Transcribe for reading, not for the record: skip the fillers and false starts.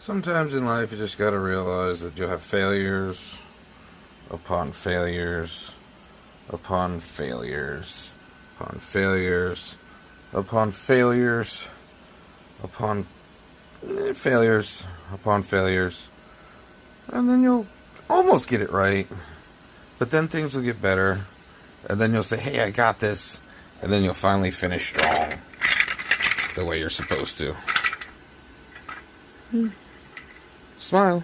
Sometimes in life you just gotta realize that you'll have failures upon failures upon failures upon failures upon failures upon failures upon failures, and then you'll almost get it right, but then things will get better, and then you'll say, hey, I got this, and then you'll finally finish strong the way you're supposed to. Smile.